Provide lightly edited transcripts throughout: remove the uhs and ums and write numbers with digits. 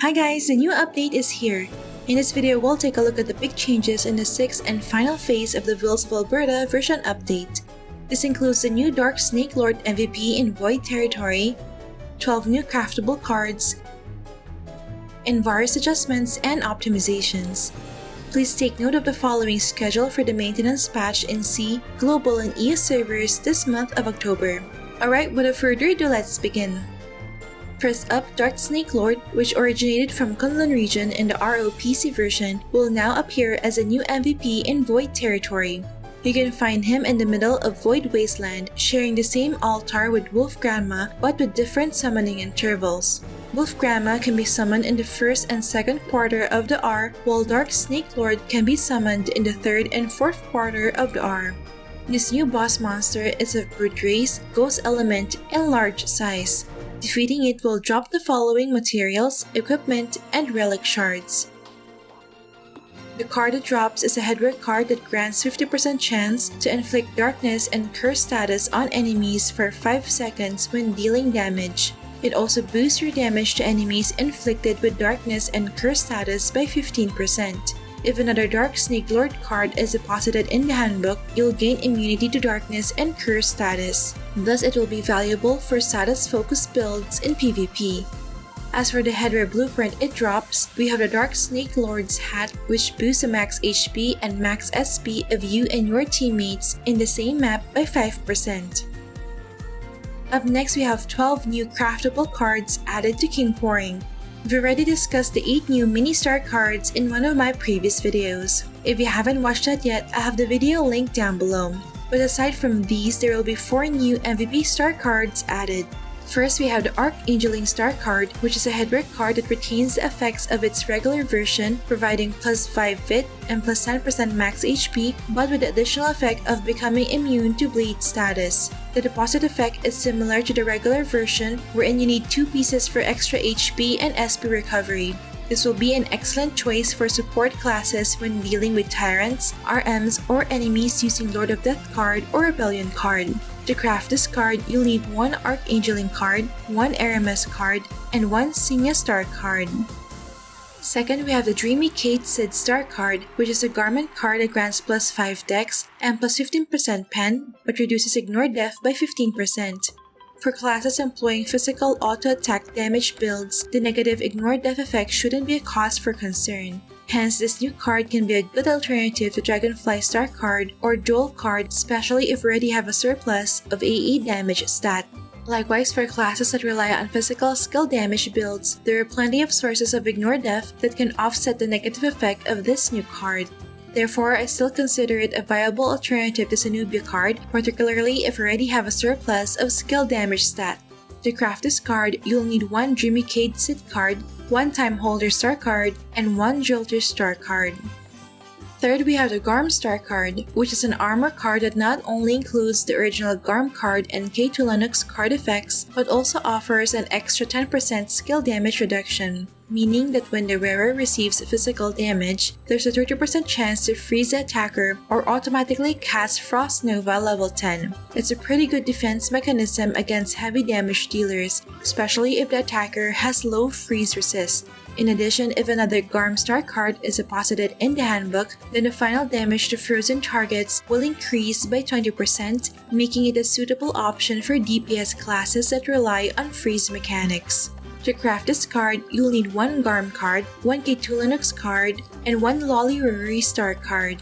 Hi guys, the new update is here. In this video, we'll take a look at the big changes in the 6th and final phase of the Wills of Alberta version update. This includes the new Dark Snake Lord MVP in Void Territory, 12 new craftable cards, and various adjustments and optimizations. Please take note of the following schedule for the maintenance patch in C, Global, and EU servers this month of October. Alright, without further ado, let's begin. First up, Dark Snake Lord, which originated from Kunlun region in the RO PC version, will now appear as a new MVP in Void Territory. You can find him in the middle of Void Wasteland, sharing the same altar with Wolf Grandma but with different summoning intervals. Wolf Grandma can be summoned in the first and second quarter of the R, while Dark Snake Lord can be summoned in the third and fourth quarter of the R. This new boss monster is of brute race, ghost element, and large size. Defeating it will drop the following materials, equipment, and relic shards. The card that drops is a headwear card that grants 50% chance to inflict darkness and curse status on enemies for 5 seconds when dealing damage. It also boosts your damage to enemies inflicted with darkness and curse status by 15%. If another Dark Snake Lord card is deposited in the handbook, you'll gain immunity to darkness and curse status. Thus, it will be valuable for status-focused builds in PvP. As for the headwear blueprint it drops, we have the Dark Snake Lord's hat, which boosts the max HP and max SP of you and your teammates in the same map by 5%. Up next, we have 12 new craftable cards added to King Pouring. We've already discussed the 8 new mini star cards in one of my previous videos. If you haven't watched that yet, I have the video linked down below. But aside from these, there will be 4 new MVP star cards added. First, we have the Archangeling Star card, which is a headwear card that retains the effects of its regular version, providing plus 5 Vit and plus 10% max HP, but with the additional effect of becoming immune to bleed status. The deposit effect is similar to the regular version, wherein you need 2 pieces for extra HP and SP recovery. This will be an excellent choice for support classes when dealing with tyrants, RMs, or enemies using Lord of Death card or Rebellion card. To craft this card, you'll need 1 Archangeling card, 1 Aramis card, and 1 Senior Star card. Second, we have the Dreamy Kate Sid Star card, which is a garment card that grants plus 5 dex and plus 15% pen, but reduces Ignore Death by 15%. For classes employing physical auto-attack damage builds, the negative Ignore Death effect shouldn't be a cause for concern. Hence, this new card can be a good alternative to Dragonfly Star card or Dual card, especially if you already have a surplus of AE damage stat. Likewise, for classes that rely on physical skill damage builds, there are plenty of sources of Ignore Death that can offset the negative effect of this new card. Therefore, I still consider it a viable alternative to Zenobia card, particularly if you already have a surplus of skill damage stat. To craft this card, you'll need 1 Dreamy Cade Sid card, 1 Time Holder Star card, and 1 Jolter Star card. Third, we have the Garm Star card, which is an armor card that not only includes the original Garm card and K2 Linux card effects, but also offers an extra 10% skill damage reduction, meaning that when the wearer receives physical damage, there's a 30% chance to freeze the attacker or automatically cast Frost Nova level 10. It's a pretty good defense mechanism against heavy damage dealers, especially if the attacker has low freeze resist. In addition, if another Garm Star card is deposited in the handbook, then the final damage to frozen targets will increase by 20%, making it a suitable option for DPS classes that rely on freeze mechanics. To craft this card, you'll need 1 Garm card, 1 K2 Linux card, and 1 Lolly Ruri Star card.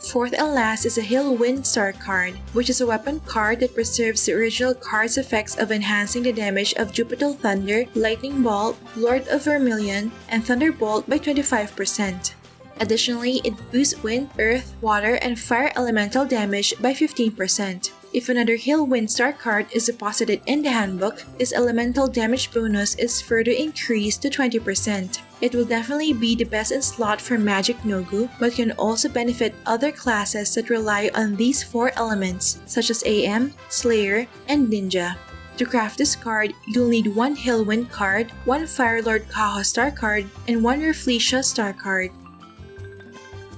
Fourth and last is a Hill Wind Star card, which is a weapon card that preserves the original card's effects of enhancing the damage of Jupiter Thunder, Lightning Bolt, Lord of Vermilion, and Thunderbolt by 25%. Additionally, it boosts wind, earth, water, and fire elemental damage by 15%. If another Hill Wind Star card is deposited in the handbook, this elemental damage bonus is further increased to 20%. It will definitely be the best in slot for Magic Nogu, but can also benefit other classes that rely on these 4 elements, such as AM, Slayer, and Ninja. To craft this card, you'll need 1 Hillwind card, 1 Firelord Kaho Star card, and 1 Rafflesia Star card.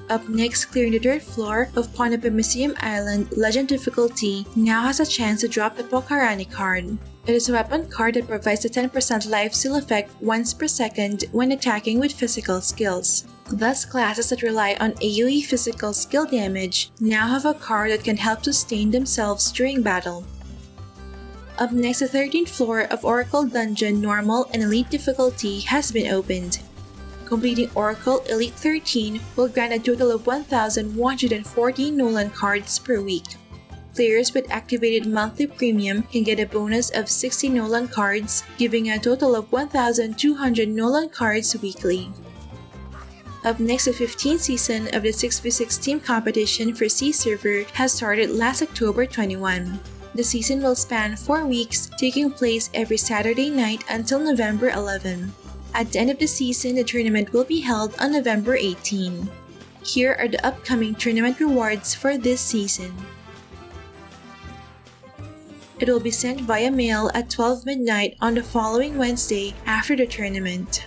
Up next, clearing the third floor of Museum Island Legend difficulty now has a chance to drop the Poe card. It is a weapon card that provides a 10% lifesteal effect once per second when attacking with physical skills. Thus, classes that rely on AoE physical skill damage now have a card that can help sustain themselves during battle. Up next, the 13th floor of Oracle Dungeon Normal and Elite difficulty has been opened. Completing Oracle Elite 13 will grant a total of 1,114 Nolan cards per week. Players with activated monthly premium can get a bonus of 60 Nolan cards, giving a total of 1,200 Nolan cards weekly. Up next, the 15th season of the 6v6 team competition for C server has started last October 21. The season will span 4 weeks, taking place every Saturday night until November 11. At the end of the season, the tournament will be held on November 18. Here are the upcoming tournament rewards for this season. It will be sent via mail at 12 midnight on the following Wednesday after the tournament.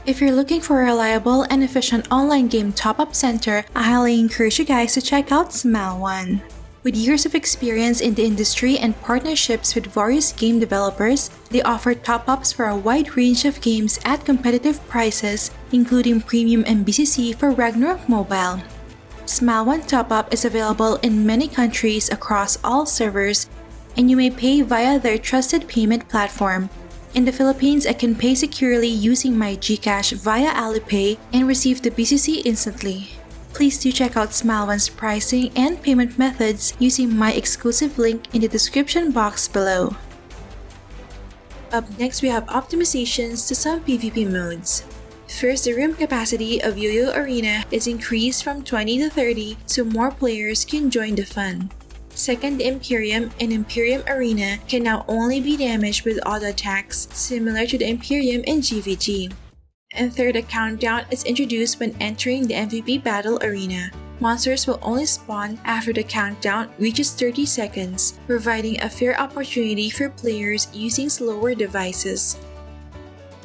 If you're looking for a reliable and efficient online game top-up center, I highly encourage you guys to check out SmileOne. With years of experience in the industry and partnerships with various game developers, they offer top-ups for a wide range of games at competitive prices, including Premium and BCC for Ragnarok Mobile. SmileOne top-up is available in many countries across all servers, and you may pay via their trusted payment platform. In the Philippines, I can pay securely using my GCash via Alipay and receive the BCC instantly. Please do check out SmileOne's pricing and payment methods using my exclusive link in the description box below. Up next, we have optimizations to some PvP modes. First, the room capacity of Yo-Yo Arena is increased from 20 to 30 so more players can join the fun. Second, the Imperium and Imperium Arena can now only be damaged with auto attacks similar to the Imperium in GVG. And third, a countdown is introduced when entering the MVP Battle Arena. Monsters will only spawn after the countdown reaches 30 seconds, providing a fair opportunity for players using slower devices.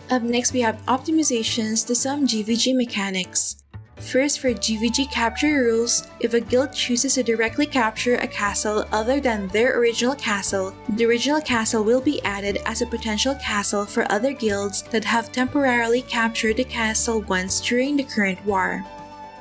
Up next, we have optimizations to some GVG mechanics. First, for GVG capture rules, if a guild chooses to directly capture a castle other than their original castle, the original castle will be added as a potential castle for other guilds that have temporarily captured the castle once during the current war.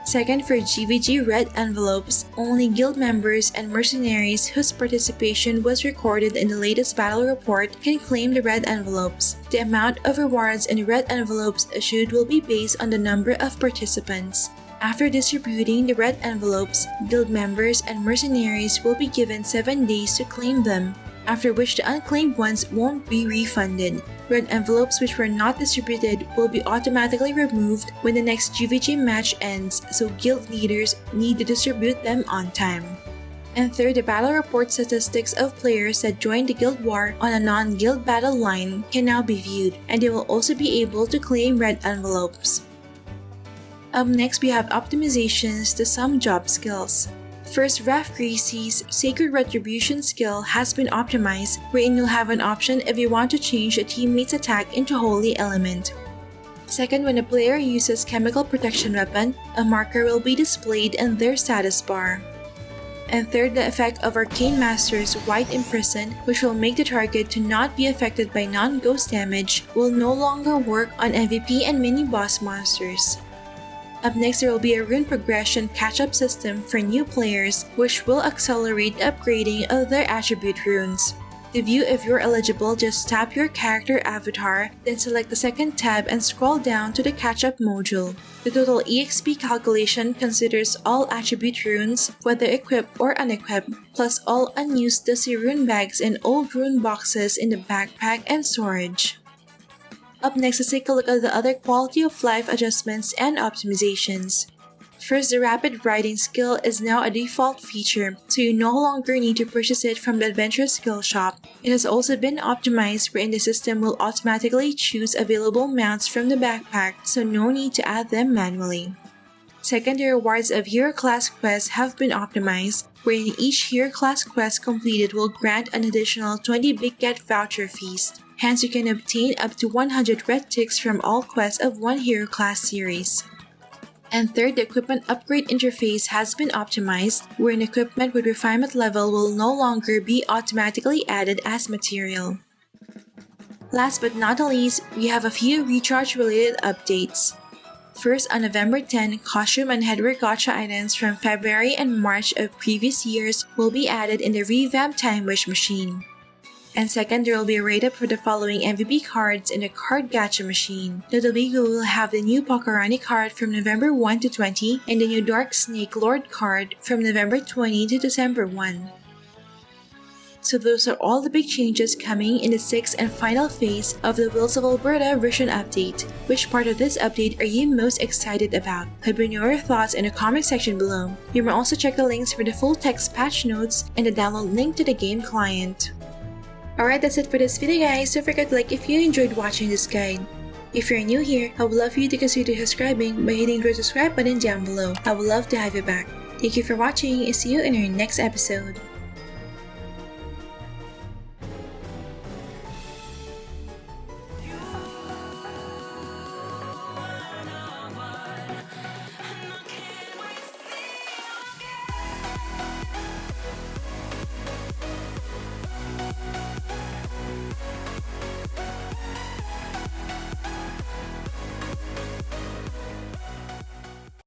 Second, for GVG red envelopes, only guild members and mercenaries whose participation was recorded in the latest battle report can claim the red envelopes. The amount of rewards in red envelopes issued will be based on the number of participants. After distributing the red envelopes, guild members and mercenaries will be given 7 days to claim them, after which the unclaimed ones won't be refunded. Red envelopes which were not distributed will be automatically removed when the next GVG match ends, so guild leaders need to distribute them on time. And third, the battle report statistics of players that joined the guild war on a non-guild battle line can now be viewed, and they will also be able to claim red envelopes. Up next, we have optimizations to some job skills. First, Raf Greasy's Sacred Retribution skill has been optimized, wherein you'll have an option if you want to change a teammate's attack into Holy Element. Second, when a player uses Chemical Protection Weapon, a marker will be displayed in their status bar. And third, the effect of Arcane Master's White Imprison, which will make the target to not be affected by non-ghost damage, will no longer work on MVP and mini-boss monsters. Up next, there will be a Rune Progression catch-up system for new players, which will accelerate the upgrading of their attribute runes. To view if you're eligible, just tap your character avatar, then select the second tab and scroll down to the catch-up module. The total EXP calculation considers all attribute runes, whether equipped or unequipped, plus all unused dusty rune bags and old rune boxes in the backpack and storage. Up next, let's take a look at the other quality of life adjustments and optimizations. First, the rapid writing skill is now a default feature, so you no longer need to purchase it from the Adventure Skill Shop. It has also been optimized wherein the system will automatically choose available mounts from the backpack, so no need to add them manually. Second, the rewards of Hero Class quests have been optimized, wherein each Hero Class quest completed will grant an additional 20 Big Get voucher feast. Hence, you can obtain up to 100 red ticks from all quests of one Hero Class series. And third, the equipment upgrade interface has been optimized, wherein equipment with refinement level will no longer be automatically added as material. Last but not least, we have a few recharge-related updates. First, on November 10, costume and headwear gacha items from February and March of previous years will be added in the revamped Time Wish machine. And second, there will be a rate-up for the following MVP cards in the card gacha machine. Notably, we will have the new Poe Card card from November 1 to 20 and the new Dark Snake Lord card from November 20 to December 1. So those are all the big changes coming in the 6th and final phase of the Wills of Alberta version update. Which part of this update are you most excited about? Let me know your thoughts in the comment section below. You may also check the links for the full text patch notes and the download link to the game client. Alright, that's it for this video guys. Don't forget to like if you enjoyed watching this guide. If you're new here, I would love for you to consider subscribing by hitting the subscribe button down below. I would love to have you back. Thank you for watching and see you in our next episode.